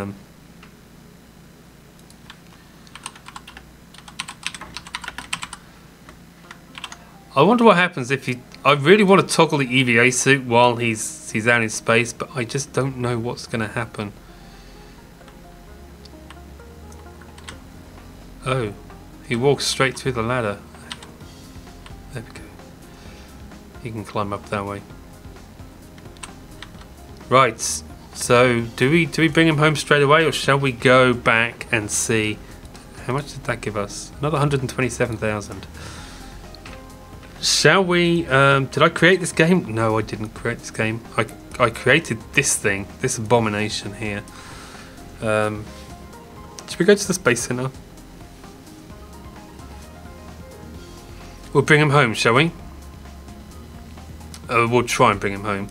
I wonder what happens if he. I really want to toggle the EVA suit while he's out in space, but I just don't know what's going to happen. Oh, he walks straight through the ladder. There we go. He can climb up that way. Right. So do we bring him home straight away, or shall we go back and see how much did that give us? Another 127,000. Shall we? Did I create this game? No, I didn't create this game. I created this thing, this abomination here. Should we go to the Space Center? We'll bring him home, shall we? We'll try and bring him home.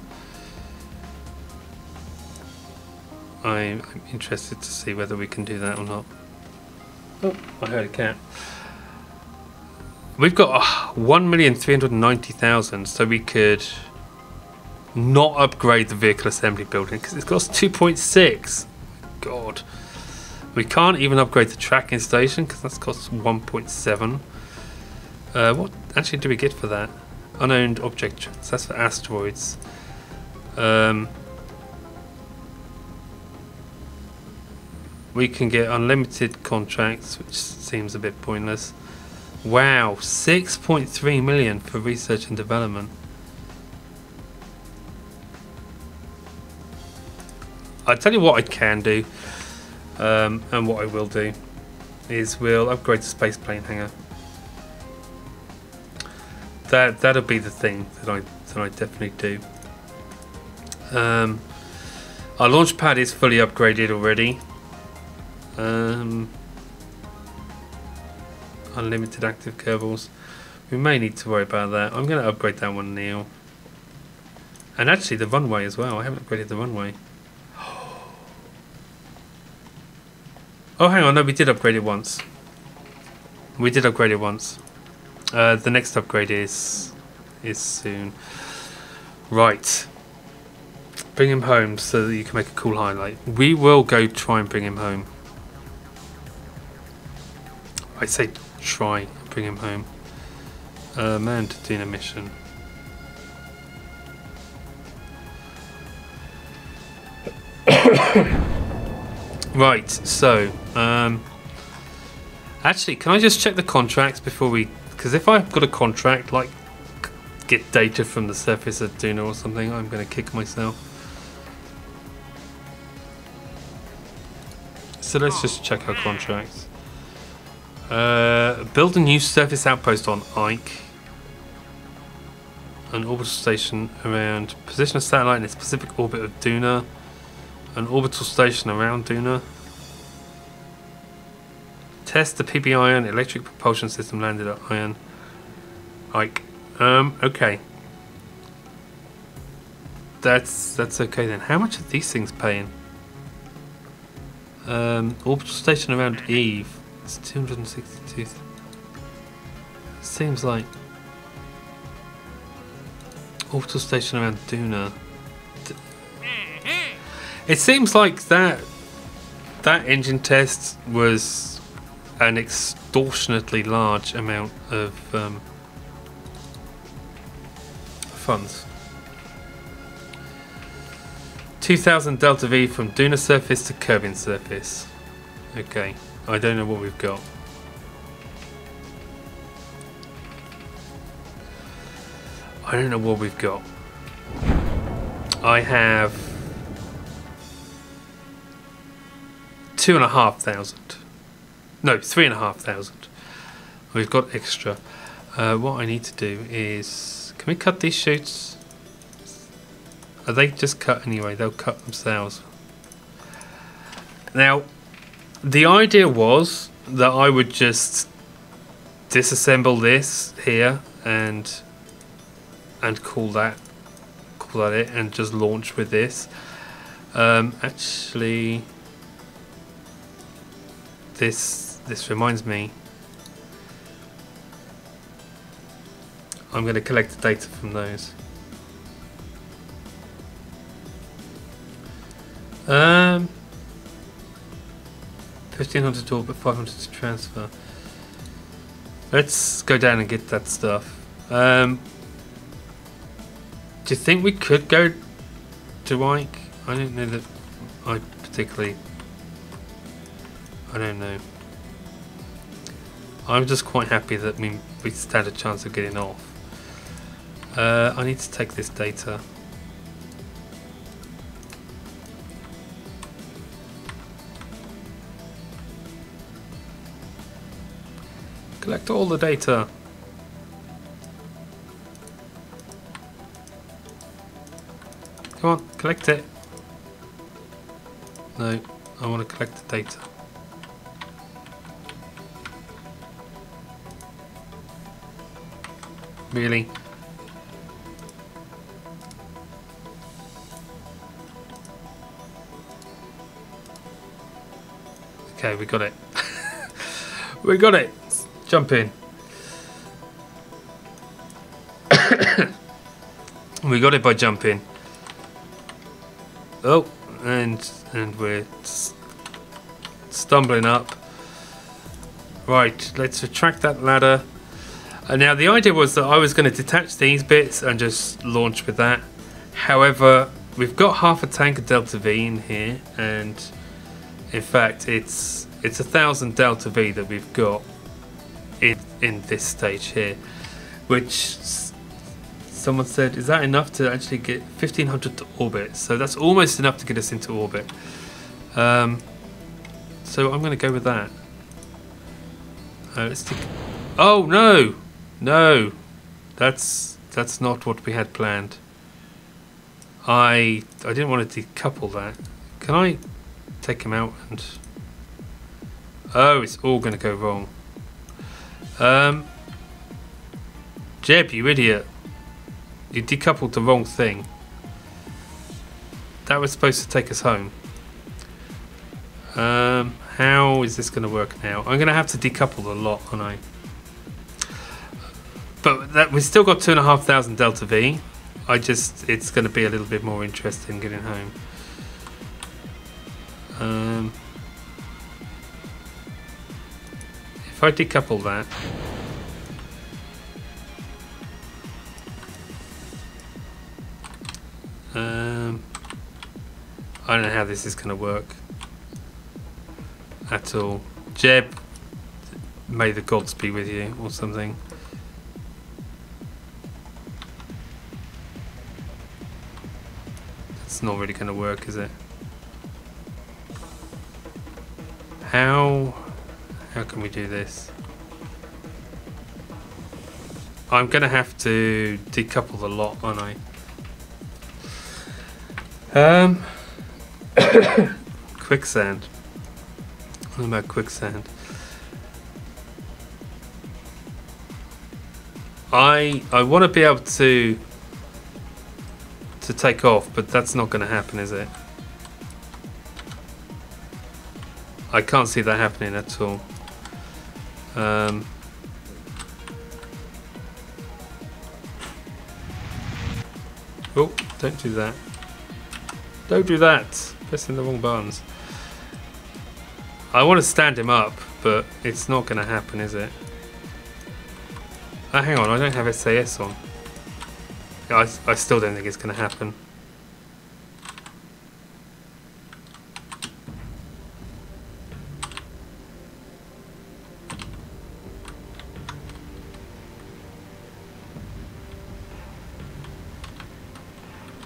I'm interested to see whether we can do that or not. Oh, I heard a cat. We've got 1,390,000, so we could not upgrade the vehicle assembly building because it costs 2.6. God. We can't even upgrade the tracking station because that costs 1.7. What actually do we get for that? Unowned object tracks. That's for asteroids. We can get unlimited contracts, which seems a bit pointless. Wow, 6.3 million for research and development. I tell you what I can do, and what I will do, is we'll upgrade the space plane hangar. That'll be the thing that I definitely do. Our launch pad is fully upgraded already. Unlimited active kerbals. We may need to worry about that. I'm going to upgrade that one now. And actually the runway as well. I haven't upgraded the runway. Oh, hang on. No, we did upgrade it once. We did upgrade it once. The next upgrade is soon. Right. Bring him home so that you can make a cool highlight. We will go try and bring him home. I say try and bring him home. Man to Duna mission. Right, so actually, can I just check the contracts before we? Because if I've got a contract like get data from the surface of Duna or something, I'm going to kick myself. So let's just check our contracts. Build a new surface outpost on Ike. An orbital station around. Position a satellite in a specific orbit of Duna. An orbital station around Duna. Test the PB Ion electric propulsion system landed at Ion. Ike. Okay. That's okay then. How much are these things paying? Orbital station around Eve. It's 262. Seems like orbital station around Duna. It seems like that engine test was an extortionately large amount of funds. 2,000 Delta V from Duna surface to Kerbin surface. Okay. I don't know what we've got. I don't know what we've got. I have 2,500. No, 3,500. We've got extra. What I need to do is, can we cut these shoots? Are they just cut anyway? They'll cut themselves. Now, the idea was that I would just disassemble this here and call that it, and just launch with this. Actually, this reminds me. I'm going to collect the data from those. 1,500 to orbit, 500 to transfer. Let's go down and get that stuff. Do you think we could go to Ike? I don't know that I particularly... I don't know. I'm just quite happy that we stand a chance of getting off. I need to take this data. Collect all the data. Come on, collect it. No, I want to collect the data. Really? Okay, we got it. We got it. Jump in. We got it by jumping. Oh, and we're stumbling up. Right, let's retract that ladder. And now the idea was that I was going to detach these bits and just launch with that. However, we've got half a tank of Delta V in here, and in fact it's 1,000 Delta V that we've got in this stage here, which someone said, is that enough to actually get 1,500 to orbit? So that's almost enough to get us into orbit. So I'm going to go with that. Let's take... Oh no! No! That's not what we had planned. I didn't want to decouple that. Can I take him out and... Oh, it's all going to go wrong. Jeb, you idiot. You decoupled the wrong thing. That was supposed to take us home. How is this going to work now? I'm going to have to decouple the lot, aren't I? But we've still got 2,500 Delta V. It's going to be a little bit more interesting getting home. If I decouple that, I don't know how this is going to work at all. Jeb, may the gods be with you, or something. It's not really going to work, is it? How can we do this? I'm going to have to decouple the lot, aren't I? Quicksand. What about quicksand? I want to be able to take off, but that's not going to happen, is it? I can't see that happening at all. Oh, don't do that. Don't do that. Pressing the wrong buttons. I want to stand him up, but it's not going to happen, is it? Hang on, I don't have SAS on. I still don't think it's going to happen.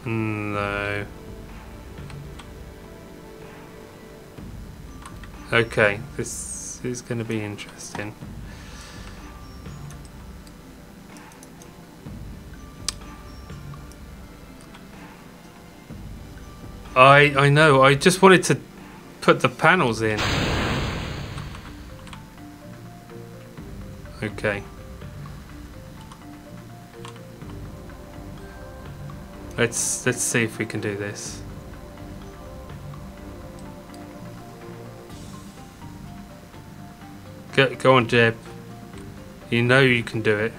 No. Okay, this is going to be interesting. I know, I just wanted to put the panels in. Okay. Let's see if we can do this. Go on, Jeb. You know you can do it.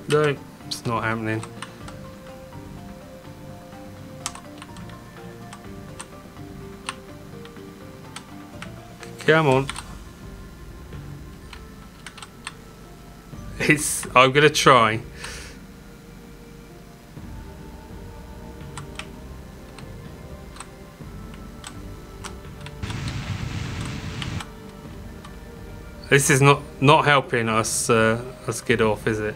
No, it's not happening. Come on. I'm gonna try. This is not helping us get off, is it?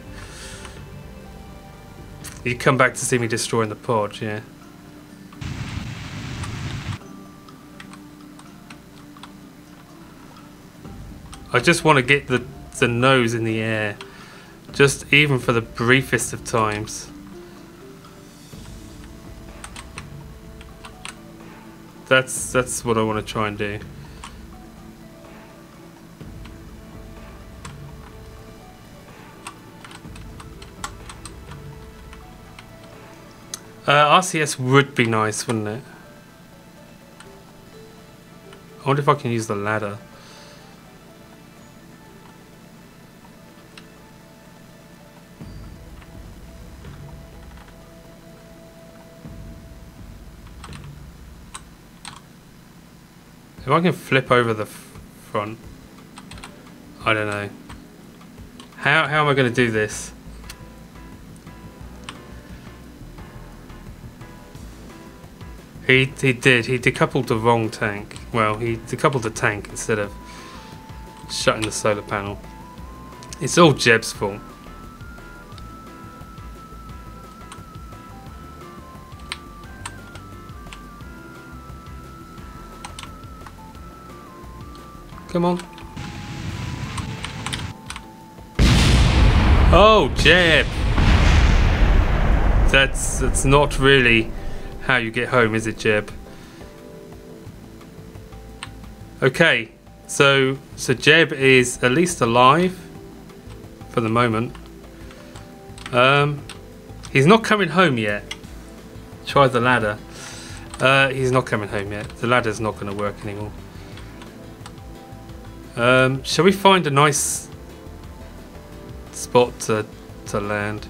You come back to see me destroying the pod, yeah. I just want to get the nose in the air, just even for the briefest of times. That's what I want to try and do. RCS would be nice, wouldn't it? I wonder if I can use the ladder. If I can flip over the front, I don't know. How am I going to do this? He decoupled the wrong tank. Well, he decoupled the tank instead of shutting the solar panel. It's all Jeb's fault. Come on. Oh, Jeb! That's not really how you get home, is it, Jeb? Okay, so Jeb is at least alive for the moment. He's not coming home yet. Try the ladder. He's not coming home yet. The ladder's not going to work anymore. Shall we find a nice spot to land?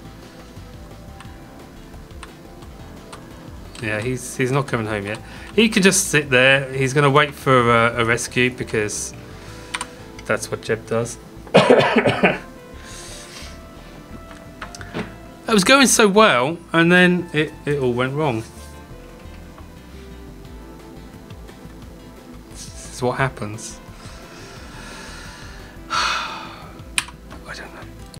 Yeah, he's not coming home yet. He could just sit there. He's going to wait for a rescue because that's what Jeb does. That was going so well, and then it all went wrong. This is what happens.